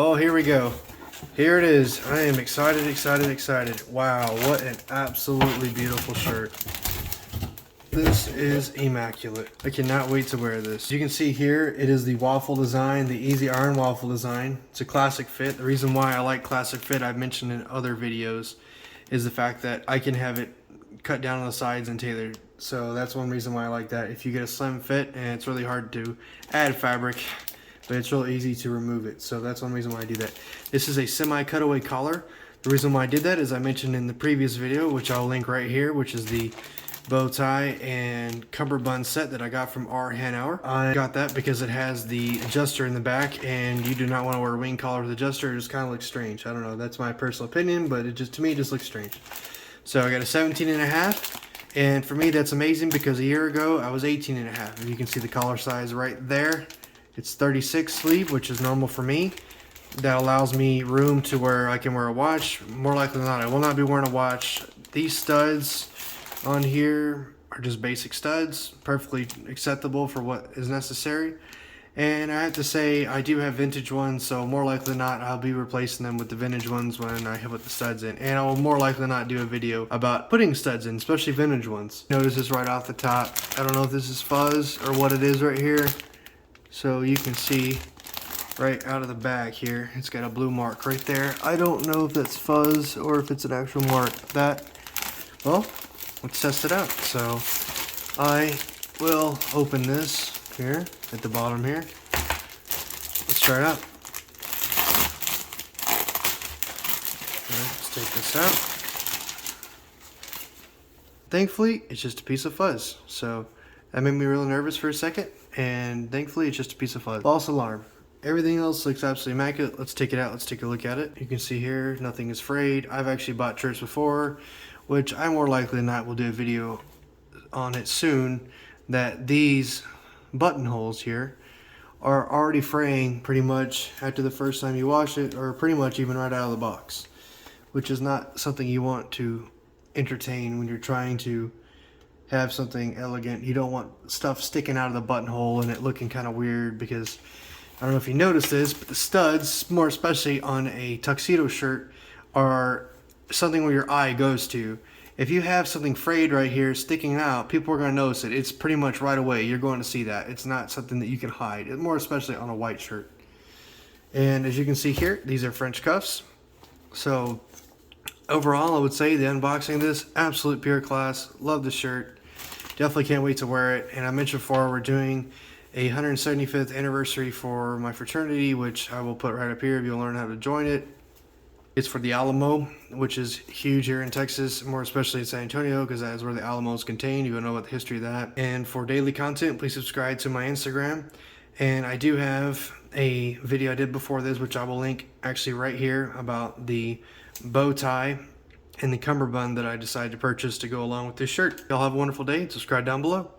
Oh, here we go. Here it is. I am excited, excited, excited. Wow, what an absolutely beautiful shirt. This is immaculate. I cannot wait to wear this. You can see here, it is the waffle design, the easy iron waffle design. It's a classic fit. The reason why I like classic fit, I've mentioned in other videos, is the fact that I can have it cut down on the sides and tailored. So that's one reason why I like that. If you get a slim fit and it's really hard to add fabric, but it's real easy to remove it. So that's one reason why I do that. This is a semi-cutaway collar. The reason why I did that is I mentioned in the previous video, which I'll link right here, which is the bow tie and cummerbund set that I got from R. Hanauer. I got that because it has the adjuster in the back, and you do not want to wear a wing collar with adjuster. It just kind of looks strange. I don't know, that's my personal opinion, but it just, to me, it just looks strange. So I got a 17.5, and for me that's amazing because a year ago I was 18.5. You can see the collar size right there. It's 36 sleeve, which is normal for me. That allows me room to where I can wear a watch. More likely than not, I will not be wearing a watch. These studs on here are just basic studs, perfectly acceptable for what is necessary. And I have to say, I do have vintage ones, so more likely than not, I'll be replacing them with the vintage ones when I put the studs in. And I will more likely than not do a video about putting studs in, especially vintage ones. Notice this right off the top. I don't know if this is fuzz or what it is right here. So you can see right out of the back here, it's got a blue mark right there. I don't know if that's fuzz or if it's an actual mark. Well, let's test it out. So I will open this here at the bottom here. Let's try it out. Alright, let's take this out. Thankfully, it's just a piece of fuzz. So that made me really nervous for a second, and thankfully it's just a piece of fuzz. False alarm. Everything else looks absolutely immaculate. Let's take it out. Let's take a look at it. You can see here, nothing is frayed. I've actually bought shirts before, which I more likely than not will do a video on it soon, that these buttonholes here are already fraying pretty much after the first time you wash it, or pretty much even right out of the box, which is not something you want to entertain when you're trying to have something elegant. You don't want stuff sticking out of the buttonhole and it looking kind of weird, because I don't know if you noticed this, but the studs, more especially on a tuxedo shirt, are something where your eye goes to. If you have something frayed right here sticking out, people are going to notice it. It's pretty much right away. You're going to see that. It's not something that you can hide, more especially on a white shirt. And as you can see here, these are French cuffs. So overall, I would say the unboxing of this, absolute pure class. Love the shirt. Definitely can't wait to wear it. And I mentioned before, we're doing a 175th anniversary for my fraternity, which I will put right up here if you'll learn how to join it. It's for the Alamo, which is huge here in Texas, more especially in San Antonio, because that is where the Alamo is contained. You don't know about the history of that. And for daily content, please subscribe to my Instagram. And I do have a video I did before this, which I will link actually right here, about the bow tie and the cummerbund that I decided to purchase to go along with this shirt. Y'all have a wonderful day. Subscribe down below.